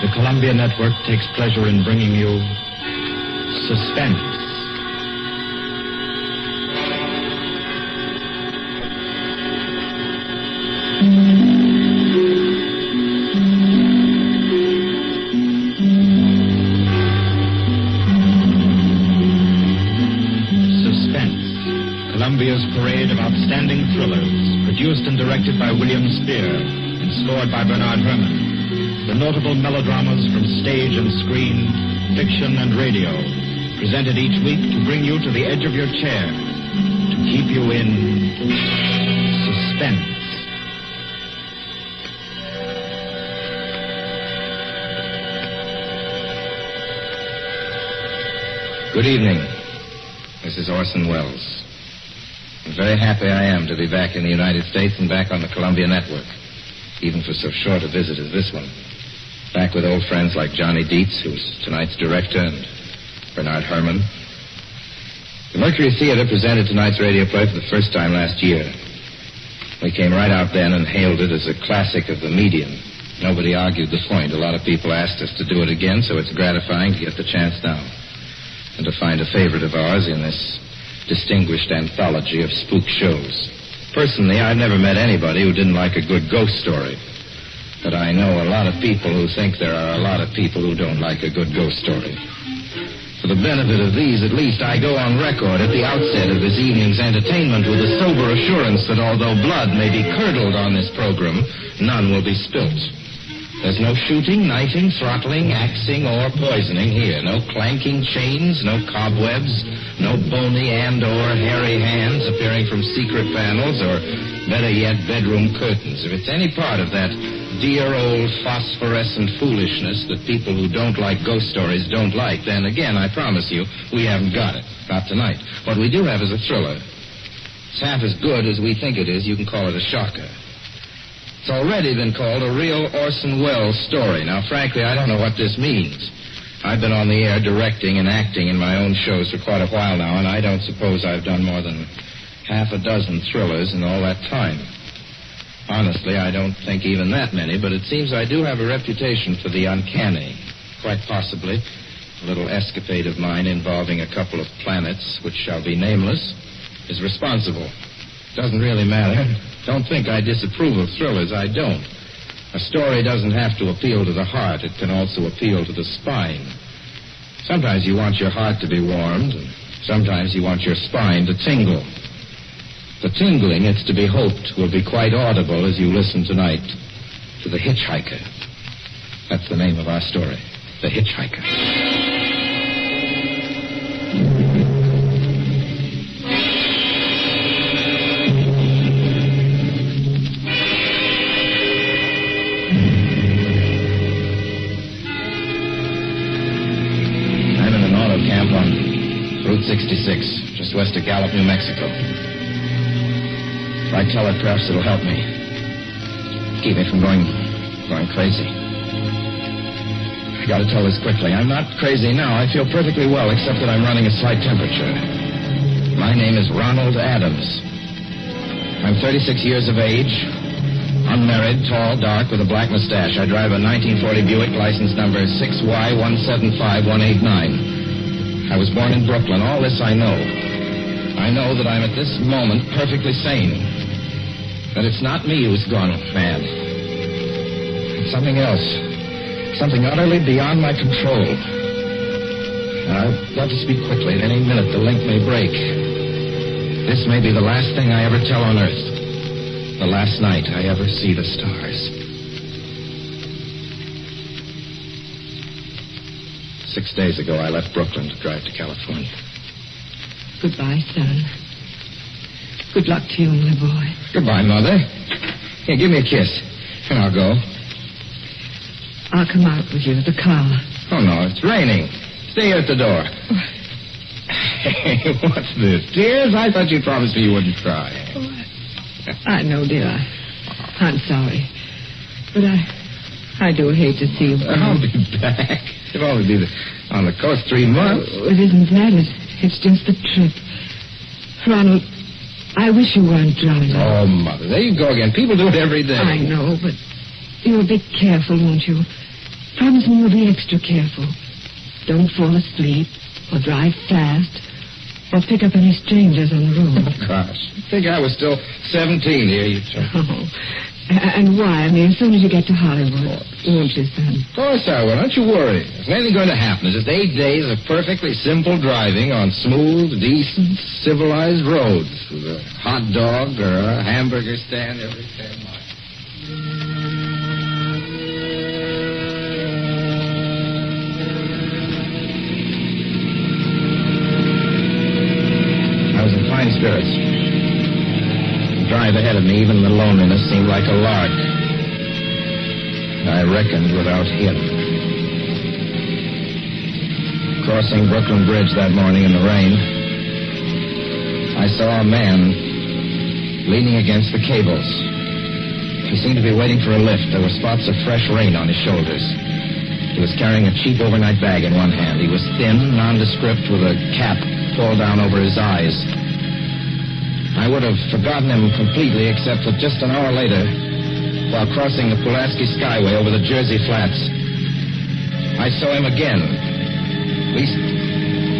the Columbia Network takes pleasure in bringing you Suspense. Columbia's parade of outstanding thrillers, produced and directed by William Spear and scored by Bernard Herrmann. The notable melodramas from stage and screen, fiction and radio, presented each week to bring you to the edge of your chair, to keep you in suspense. Good evening. This is Orson Welles. I'm very happy I am to be back in the United States and back on the Columbia Network, even for so short a visit as this one. Back with old friends like Johnny Dietz, who's tonight's director, and Bernard Herrmann. The Mercury Theater presented tonight's radio play for the first time last year. We came right out then and hailed it as a classic of the medium. Nobody argued the point. A lot of people asked us to do it again, so it's gratifying to get the chance now and to find a favorite of ours in this distinguished anthology of spook shows. Personally, I've never met anybody who didn't like a good ghost story. But I know a lot of people who think there are a lot of people who don't like a good ghost story. For the benefit of these, at least, I go on record at the outset of this evening's entertainment with a sober assurance that although blood may be curdled on this program, none will be spilt. There's no shooting, knifing, throttling, axing, or poisoning here. No clanking chains, no cobwebs, no bony and/or hairy hands appearing from secret panels, or, better yet, bedroom curtains. If it's any part of that dear old phosphorescent foolishness that people who don't like ghost stories don't like, then again, I promise you, we haven't got it. Not tonight. What we do have is a thriller. It's half as good as we think it is. You can call it a shocker. It's already been called a real Orson Welles story. Now, frankly, I don't know what this means. I've been on the air directing and acting in my own shows for quite a while now, and I don't suppose I've done more than half a dozen thrillers in all that time. Honestly, I don't think even that many, but it seems I do have a reputation for the uncanny. Quite possibly, a little escapade of mine involving a couple of planets, which shall be nameless, is responsible. Doesn't really matter. Don't think I disapprove of thrillers. I don't. A story doesn't have to appeal to the heart. It can also appeal to the spine. Sometimes you want your heart to be warmed, and sometimes you want your spine to tingle. The tingling, it's to be hoped, will be quite audible as you listen tonight to The Hitchhiker. That's the name of our story, The Hitchhiker. Camp on Route 66, just west of Gallup, New Mexico. If I tell it, perhaps it'll help me. Keep me from going crazy. I gotta tell this quickly. I'm not crazy now. I feel perfectly well, except that I'm running a slight temperature. My name is Ronald Adams. I'm 36 years of age, unmarried, tall, dark, with a black mustache. I drive a 1940 Buick, license number 6Y175189. I was born in Brooklyn. All this I know. I know that I'm at this moment perfectly sane. That it's not me who's gone mad. It's something else. Something utterly beyond my control. I've got to speak quickly. At any minute, the link may break. This may be the last thing I ever tell on Earth. The last night I ever see the stars. 6 days ago, I left Brooklyn to drive to California. Goodbye, son. Good luck to you, my boy. Goodbye, Mother. Here, give me a kiss, and I'll go. I'll come out with you to the car. Oh, no, it's raining. Stay here at the door. Hey, what's this? Tears? I thought you promised me you wouldn't cry. Oh, I know, dear. I'm sorry. But I do hate to see you. I'll be back. You'll only be on the coast 3 months. Oh, it isn't that. It's just the trip. Ronald, I wish you weren't driving. Oh, Mother, there you go again. People do it every day. I know, but you'll be careful, won't you? Promise me you'll be extra careful. Don't fall asleep or drive fast or pick up any strangers on the road. Gosh, I think I was still 17 here, you two. Oh. And why? I mean, as soon as you get to Hollywood, won't you, son? Of course I will. Don't you worry. There's nothing going to happen. It's just 8 days of perfectly simple driving on smooth, decent, civilized roads with a hot dog or a hamburger stand every 10 miles. I was in fine spirits. The drive ahead of me, even the loneliness, seemed like a lark. I reckoned without him. Crossing Brooklyn Bridge that morning in the rain, I saw a man leaning against the cables. He seemed to be waiting for a lift. There were spots of fresh rain on his shoulders. He was carrying a cheap overnight bag in one hand. He was thin, nondescript, with a cap pulled down over his eyes. I would have forgotten him completely, except that just an hour later, while crossing the Pulaski Skyway over the Jersey Flats, I saw him again. At least,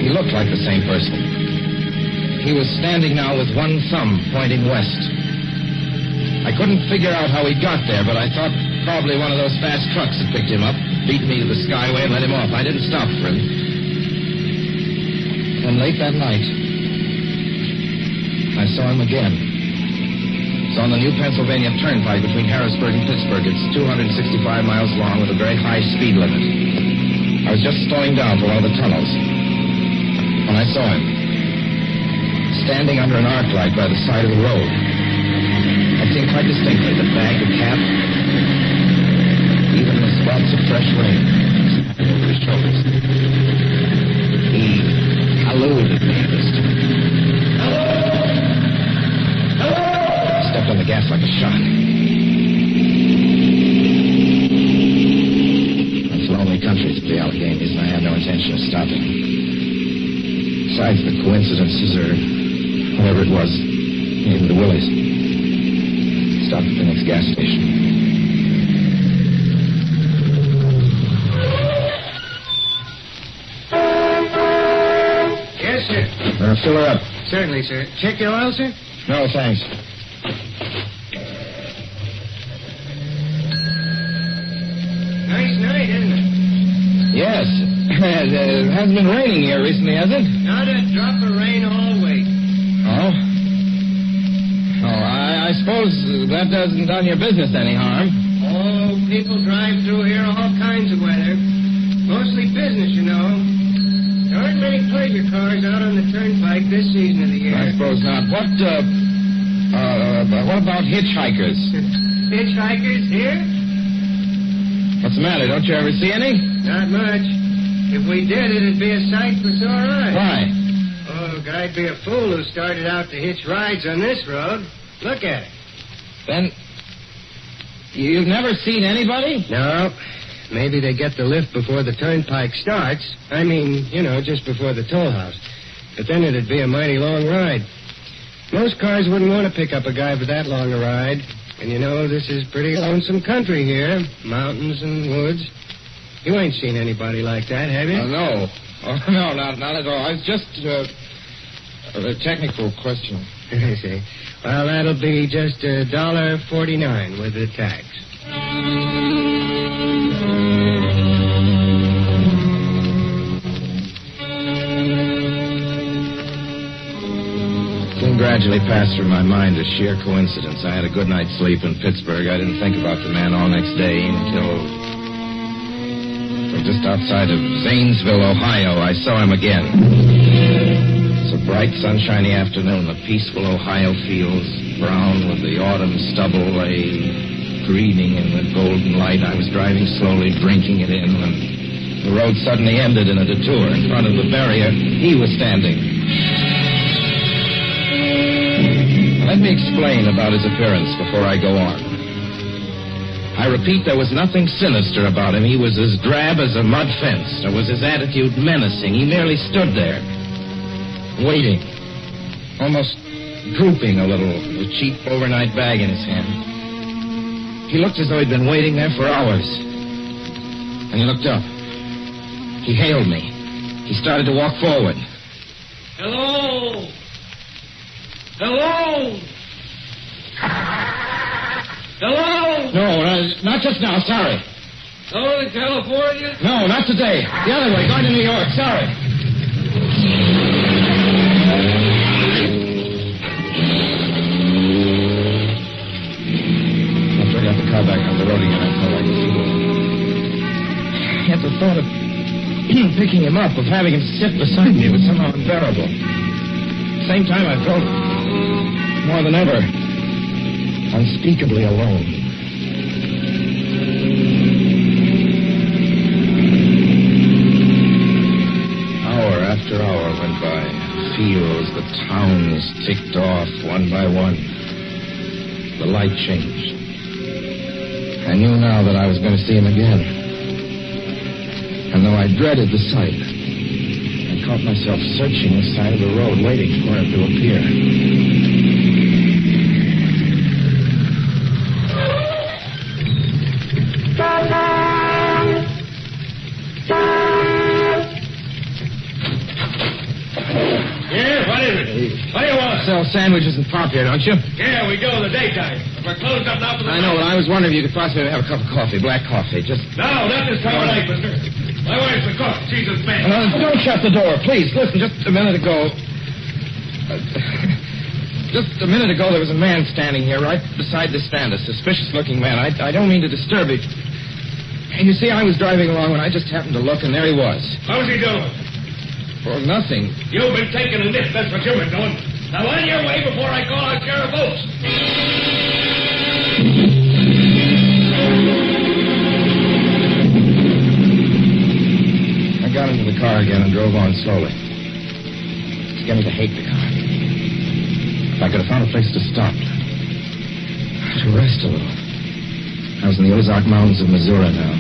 he looked like the same person. He was standing now with one thumb pointing west. I couldn't figure out how he got there, but I thought probably one of those fast trucks had picked him up, beat me to the Skyway, and let him off. I didn't stop for him. And late that night, I saw him again. It's on the new Pennsylvania Turnpike between Harrisburg and Pittsburgh. It's 265 miles long with a very high speed limit. I was just slowing down for one of the tunnels when I saw him standing under an arc light by the side of the road. I'd seen quite distinctly the bag, the cap, even the spots of fresh rain over his shoulders. He hallooed at me this time. Stepped on the gas like a shot. It's lonely country to the Alleghenies, and I had no intention of stopping. Besides, the coincidences or whatever it was, even the Willie's. Stopped at the next gas station. Yes, sir. Fill her up. Certainly, sir. Check your oil, sir? No, thanks. Nice night, isn't it? Yes. It hasn't been raining here recently, has it? Not a drop of rain all week. Oh? Oh, I suppose that hasn't done your business any harm. Oh, people drive through here all kinds of weather. Mostly business, you know. There aren't many pleasure cars out on the turnpike this season of the year. I suppose not. What about hitchhikers? Hitchhikers here? What's the matter? Don't you ever see any? Not much. If we did, it'd be a sight for sore eyes. Why? Oh, I'd be a fool who started out to hitch rides on this road. Look at it. Then, you've never seen anybody? No. Maybe they get the lift before the turnpike starts. I mean, you know, just before the toll house. But then it'd be a mighty long ride. Most cars wouldn't want to pick up a guy for that long a ride. And you know, this is pretty lonesome country here. Mountains and woods. You ain't seen anybody like that, have you? No. Oh, no, not at all. I was just, a technical question. I see. Well, that'll be just $1.49 with the tax. Gradually passed through my mind a sheer coincidence. I had a good night's sleep in Pittsburgh. I didn't think about the man all next day until just outside of Zanesville, Ohio, I saw him again. It's a bright, sunshiny afternoon. The peaceful Ohio fields, brown with the autumn stubble, lay greening in the golden light. I was driving slowly, drinking it in, when the road suddenly ended in a detour. In front of the barrier, he was standing. Let me explain about his appearance before I go on. I repeat, there was nothing sinister about him. He was as drab as a mud fence. Nor was his attitude menacing. He merely stood there, waiting, almost drooping a little, with a cheap overnight bag in his hand. He looked as though he'd been waiting there for hours. And he looked up. He hailed me. He started to walk forward. Hello? Hello? Hello? No, not just now. Sorry. Northern California? No, not today. The other way, going to New York. Sorry. After I got the car back on the road again, I felt like a fool. Yet the thought of picking him up, of having him sit beside me, was somehow unbearable. At the same time, I felt more than ever unspeakably alone. Hour after hour went by. Fields, the towns ticked off one by one. The light changed. I knew now that I was going to see him again. And though I dreaded the sight, I caught myself searching the side of the road, waiting for him to appear. Sell sandwiches and pop here, don't you? Yeah, we do in the daytime. If we're closed up now for the I know, but I was wondering if you could possibly have a cup of coffee, black coffee, just... No, not this time of night, mister. My wife's the cook. She's his man. Don't shut the door, please. Listen, just a minute ago... just a minute ago, there was a man standing here right beside the stand, a suspicious-looking man. I don't mean to disturb you. And you see, I was driving along when I just happened to look, and there he was. What was he doing? Well, nothing. You've been taking a nip. That's what you've been doing. Now, on your way before I call out Sheriff Oates. I got into the car again and drove on slowly. It's beginning to hate the car. If I could have found a place to stop, to rest a little. I was in the Ozark Mountains of Missouri now.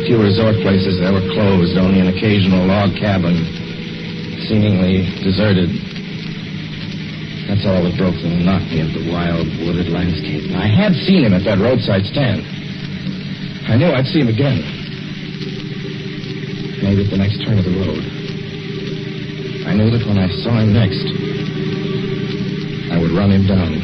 Few resort places there were closed, only an occasional log cabin, seemingly deserted. That's all that broke the monotony of the wild, wooded landscape. I had seen him at that roadside stand. I knew I'd see him again. Maybe at the next turn of the road. I knew that when I saw him next, I would run him down.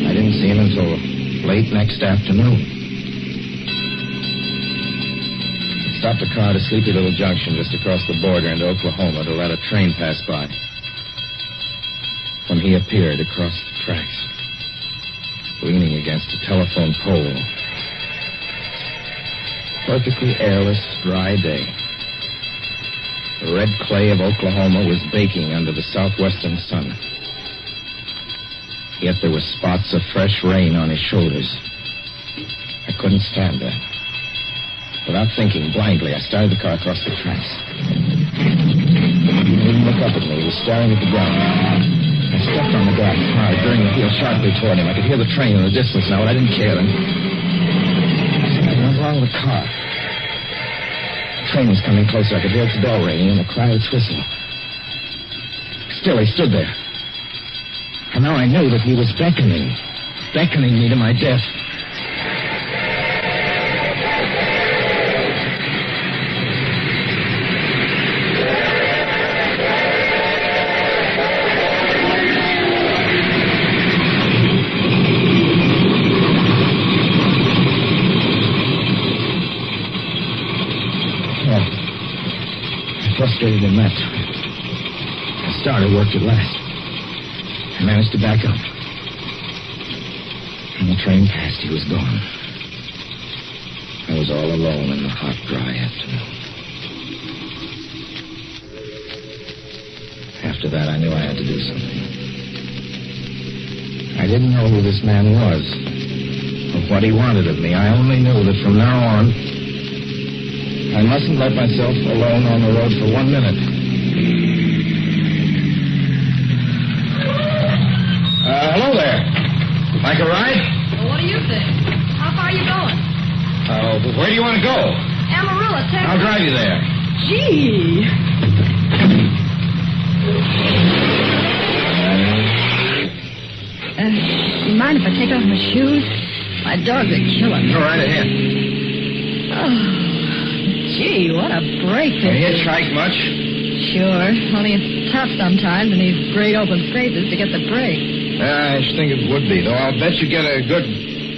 I didn't see him until late next afternoon. I stopped the car at a sleepy little junction just across the border into Oklahoma to let a train pass by. When he appeared across the tracks, leaning against a telephone pole. Perfectly airless, dry day. The red clay of Oklahoma was baking under the southwestern sun. Yet there were spots of fresh rain on his shoulders. I couldn't stand that. Without thinking, blindly, I started the car across the tracks. He didn't look up at me. He was staring at the ground. I stepped on the gas hard, turning the wheel sharply toward him. I could hear the train in the distance now, but I didn't care. And something wrong with the car. The train was coming closer. I could hear its bell ringing and the cry of its whistle. Still, he stood there. And now I knew that he was beckoning me to my death. Well, I frustrated him that time. The starter worked at last. I managed to back up. When the train passed, he was gone. I was all alone in the hot, dry afternoon. After that, I knew I had to do something. I didn't know who this man was, or what he wanted of me. I only knew that from now on, I mustn't let myself alone on the road for 1 minute. Hello there. Like a ride? Well, what do you think? How far are you going? Where do you want to go? Amarillo, Texas. I'll drive you there. Gee. You mind if I take off my shoes? My dogs are killing me. Go right ahead. Oh, gee, what a break You this is. hitchhike much? Sure, only it's tough sometimes in these great open spaces to get the break. I should think it would be, though. I'll bet you get a good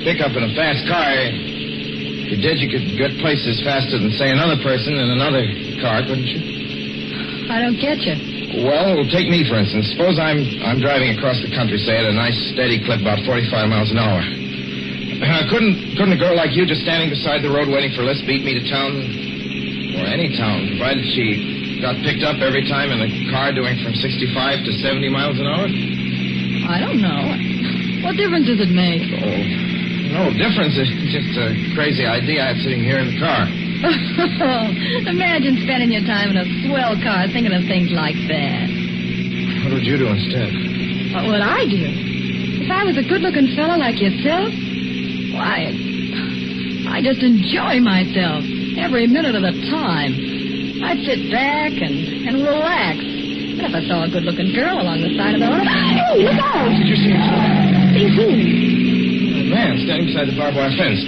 pickup in a fast car. If you did, you could get places faster than, say, another person in another car, couldn't you? I don't get you. Well, take me, for instance. Suppose I'm driving across the country, say, at a nice, steady clip, about 45 miles an hour. Couldn't a girl like you just standing beside the road waiting for a lift beat me to town? Or any town, provided she got picked up every time in a car doing from 65 to 70 miles an hour? I don't know. What difference does it make? Oh, no difference. It's just a crazy idea I had sitting here in the car. Imagine spending your time in a swell car thinking of things like that. What would you do instead? What would I do? If I was a good-looking fellow like yourself, why, I just enjoy myself every minute of the time. I'd sit back and relax. And if I saw a good-looking girl along the side of the road... Hey, look out! Did you see him? See who? A man standing beside the barbed wire fence.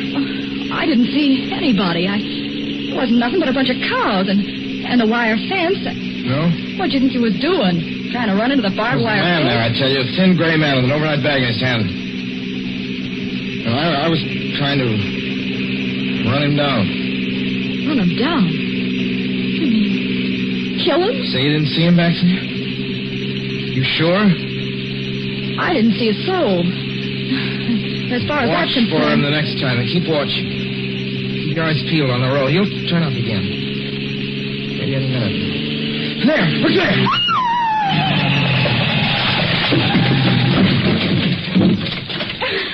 I didn't see anybody. It wasn't nothing but a bunch of cows and the wire fence. No? What do you think he was doing? Trying to run into the barbed wire There's a man fence? there, I tell you. A thin gray man with an overnight bag in his hand. And I was trying to run him down. Run him down? You mean kill him? Say you didn't see him back there? You sure? I didn't see a soul. As far as Watch that's for him concerned... the next time and keep watching. Keep your eyes peeled on the road. He'll turn up again. Maybe any minute. There! Look there!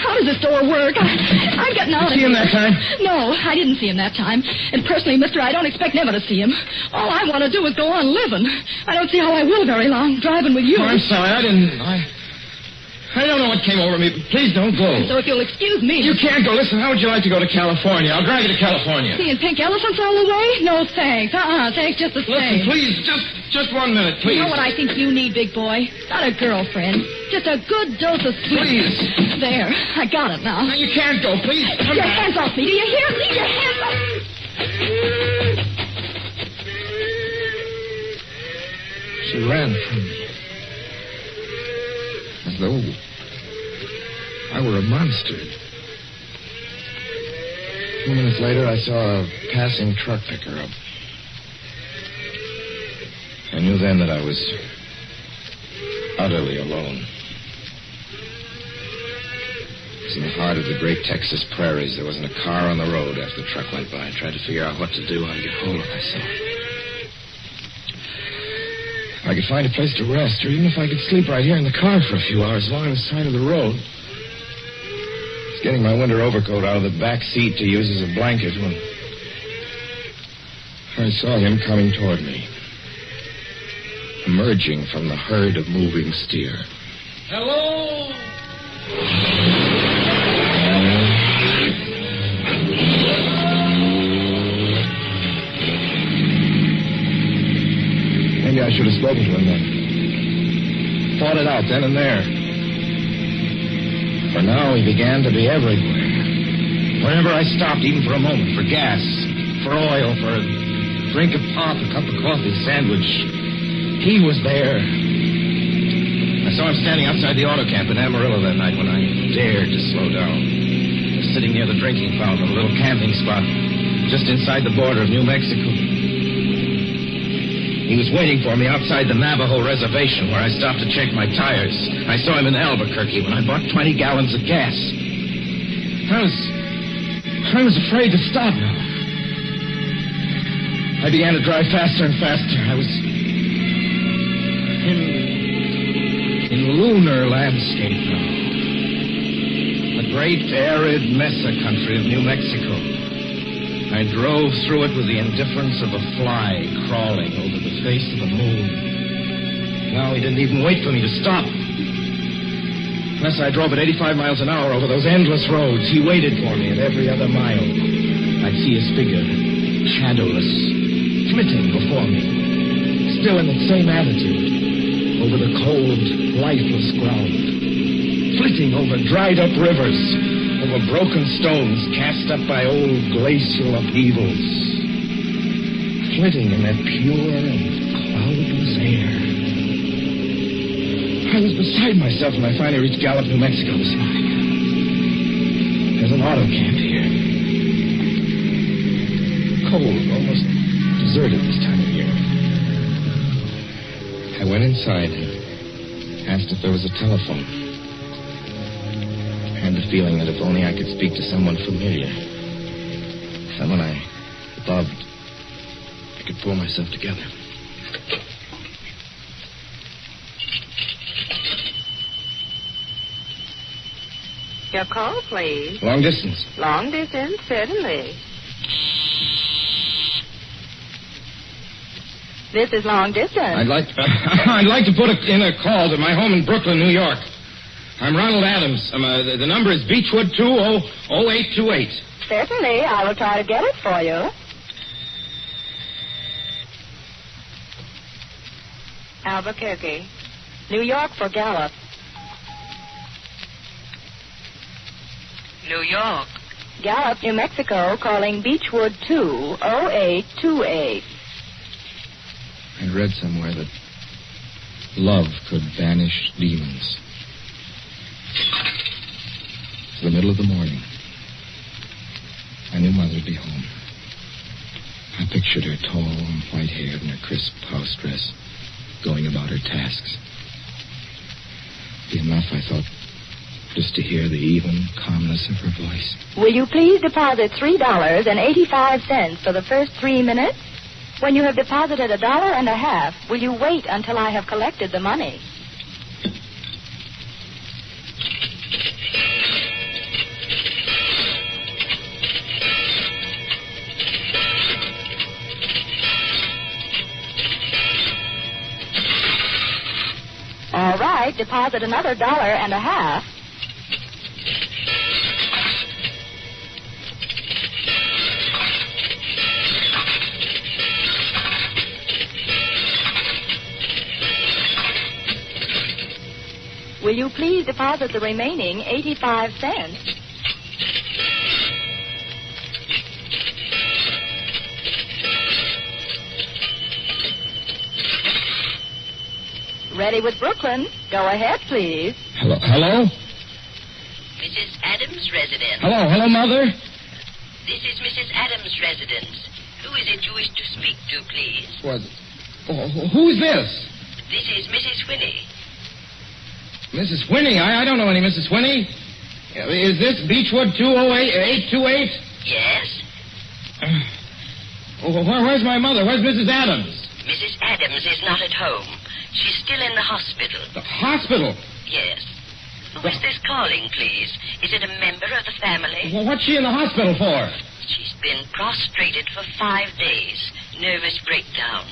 How does this door work? I'm getting out of See here. him that time? No, I didn't see him that time. And personally, mister, I don't expect never to see him. All I want to do is go on living. I don't see how I will very long, driving with you. Oh, I'm sorry. I don't know what came over me. Please don't go. So if you'll excuse me... You can't go. Listen, how would you like to go to California? I'll drive you to California. Seeing pink elephants all the way? No, thanks. Thanks just the Listen, same. please, just 1 minute, please. You know what I think you need, big boy? Not a girlfriend. Just a good dose of sweetness. Please. There. I got it now. No, you can't go. Please, come Your back. hands off me. Do you hear? Leave your hands off me. She ran from me. As though I were a monster. A few minutes later, I saw a passing truck pick her up. I knew then that I was utterly alone. It was in the heart of the great Texas prairies. There wasn't a car on the road after the truck went by. I tried to figure out what to do, how to get hold of myself. If I could find a place to rest, or even if I could sleep right here in the car for a few hours along the side of the road. I was getting my winter overcoat out of the back seat to use as a blanket when I saw him coming toward me, emerging from the herd of moving steer. Hello? Maybe I should have spoken to him then. Thought it out then and there. For now, he began to be everywhere. Whenever I stopped, even for a moment, for gas, for oil, for a drink of pop, a cup of coffee, sandwich, he was there. I saw him standing outside the auto camp in Amarillo that night when I dared to slow down. I was sitting near the drinking fountain, a little camping spot just inside the border of New Mexico. He was waiting for me outside the Navajo reservation where I stopped to check my tires. I saw him in Albuquerque when I bought 20 gallons of gas. I was afraid to stop now. I began to drive faster and faster. I was in lunar landscape now. The great arid mesa country of New Mexico. I drove through it with the indifference of a fly crawling over the face of the moon. Now he didn't even wait for me to stop. Unless I drove at 85 miles an hour over those endless roads, he waited for me at every other mile. I'd see his figure, shadowless, flitting before me, still in the same attitude, over the cold, lifeless ground, flitting over dried-up rivers, over broken stones cast up by old glacial upheavals, flitting in that pure and cloudless air. I was beside myself when I finally reached Gallup, New Mexico this morning. There's an auto camp here. Cold, almost deserted this time of year. I went inside and asked if there was a telephone. I had the feeling that if only I could speak to someone familiar, someone I loved, I could pull myself together. Your call, please. Long distance. Long distance, certainly. This is long distance. I'd like to put in a call to my home in Brooklyn, New York. I'm Ronald Adams. The number is Beechwood 200828. Certainly, I will try to get it for you. Albuquerque, New York for Gallup. New York. Gallup, New Mexico, calling Beechwood 20828. I'd read somewhere that love could banish demons. It's the middle of the morning. I knew Mother'd be home. I pictured her tall and white-haired in her crisp house dress, going about her tasks. It'd be enough, I thought, just to hear the even calmness of her voice. Will you please deposit $3.85 for the first 3 minutes? When you have deposited $1.50, will you wait until I have collected the money? All right, deposit another $1.50. Will you please deposit the remaining 85 cents? Ready with Brooklyn. Go ahead, please. Hello? Mrs. Adams' residence. Hello, Mother? This is Mrs. Adams' residence. Who is it you wish to speak to, please? What? Who's this? This is Mrs. Whinney. Mrs. Whinney? I don't know any Mrs. Whinney. Is this Beechwood 20828? Yes. Where's my mother? Where's Mrs. Adams? Mrs. Adams is not at home. She's still in the hospital. The hospital? Yes. Who is this calling, please? Is it a member of the family? Well, what's she in the hospital for? She's been prostrated for 5 days. Nervous breakdown.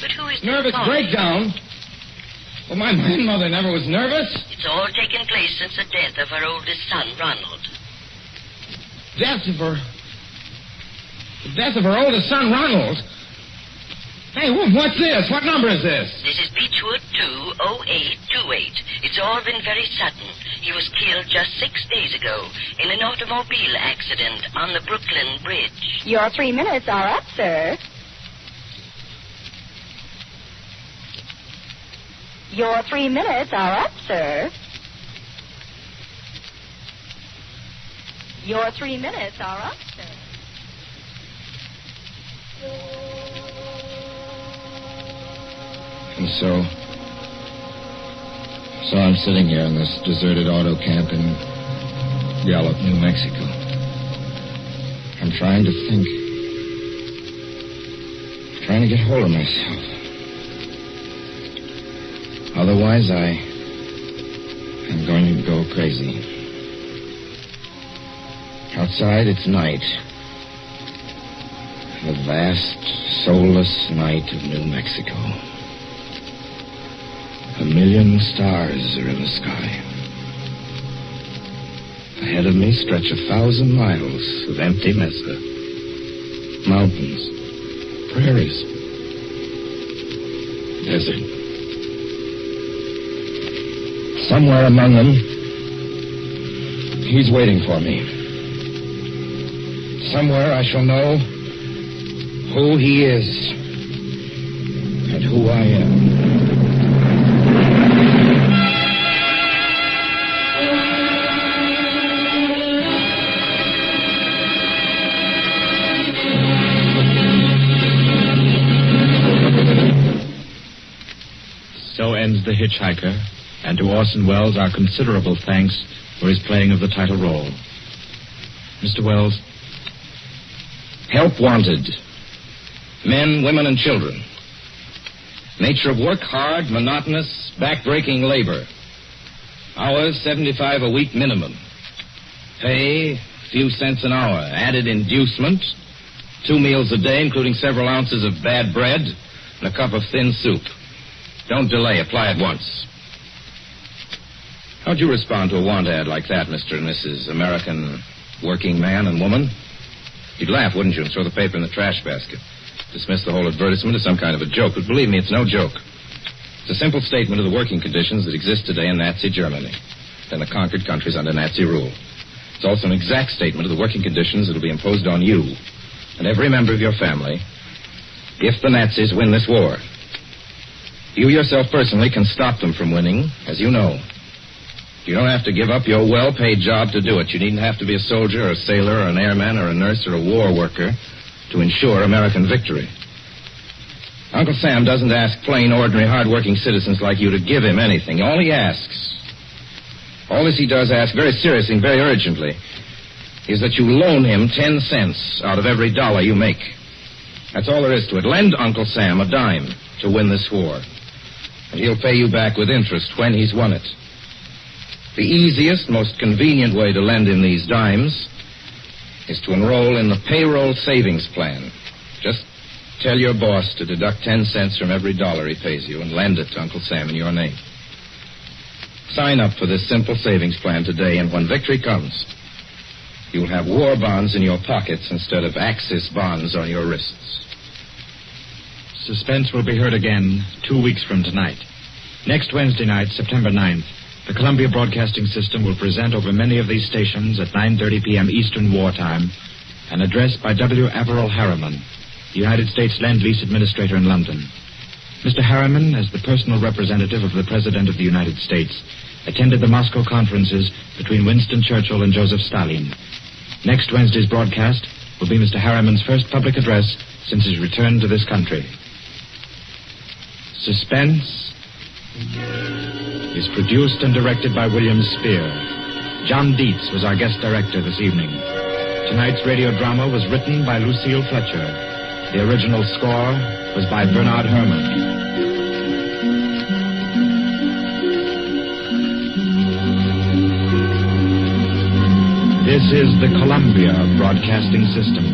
But who is this Nervous calling? breakdown? Well, my mother never was nervous. It's all taken place since the death of her oldest son, Ronald. The death of her oldest son, Ronald? Hey, what's this? What number is this? This is Beechwood 20828. It's all been very sudden. He was killed just 6 days ago in an automobile accident on the Brooklyn Bridge. Your 3 minutes are up, sir. Your 3 minutes are up, sir. Your 3 minutes are up, sir. And so I'm sitting here in this deserted auto camp in Gallup, New Mexico. I'm trying to think. Trying to get hold of myself. Otherwise, I'm going to go crazy. Outside, it's night. The vast, soulless night of New Mexico. 1,000,000 stars are in the sky. Ahead of me stretch 1,000 miles of empty mesa. Mountains, prairies, desert. Somewhere among them, he's waiting for me. Somewhere I shall know who he is and who I am. So ends The Hitchhiker, and to Orson Welles our considerable thanks for his playing of the title role. Mr. Welles? Help wanted. Men, women, and children. Nature of work, hard, monotonous, back-breaking labor. Hours, 75 a week minimum. Pay, few cents an hour. Added inducement, 2 meals a day, including several ounces of bad bread and a cup of thin soup. Don't delay. Apply at once. How'd you respond to a want ad like that, Mr. and Mrs. American working man and woman? You'd laugh, wouldn't you, and throw the paper in the trash basket. Dismiss the whole advertisement as some kind of a joke. But believe me, it's no joke. It's a simple statement of the working conditions that exist today in Nazi Germany and the conquered countries under Nazi rule. It's also an exact statement of the working conditions that will be imposed on you and every member of your family if the Nazis win this war. You yourself personally can stop them from winning, as you know. You don't have to give up your well-paid job to do it. You needn't have to be a soldier or a sailor or an airman or a nurse or a war worker to ensure American victory. Uncle Sam doesn't ask plain, ordinary, hard-working citizens like you to give him anything. All he does ask very seriously and very urgently is that you loan him 10 cents out of every dollar you make. That's all there is to it. Lend Uncle Sam a dime to win this war, and he'll pay you back with interest when he's won it. The easiest, most convenient way to lend him these dimes is to enroll in the payroll savings plan. Just tell your boss to deduct 10 cents from every dollar he pays you and lend it to Uncle Sam in your name. Sign up for this simple savings plan today, and when victory comes, you'll have war bonds in your pockets instead of Axis bonds on your wrists. Suspense will be heard again 2 weeks from tonight. Next Wednesday night, September 9th, the Columbia Broadcasting System will present over many of these stations at 9:30 p.m. Eastern Wartime an address by W. Averell Harriman, the United States Lend-Lease Administrator in London. Mr. Harriman, as the personal representative of the President of the United States, attended the Moscow conferences between Winston Churchill and Joseph Stalin. Next Wednesday's broadcast will be Mr. Harriman's first public address since his return to this country. Suspense is produced and directed by William Spear. John Dietz was our guest director this evening. Tonight's radio drama was written by Lucille Fletcher. The original score was by Bernard Herrmann. This is the Columbia Broadcasting System.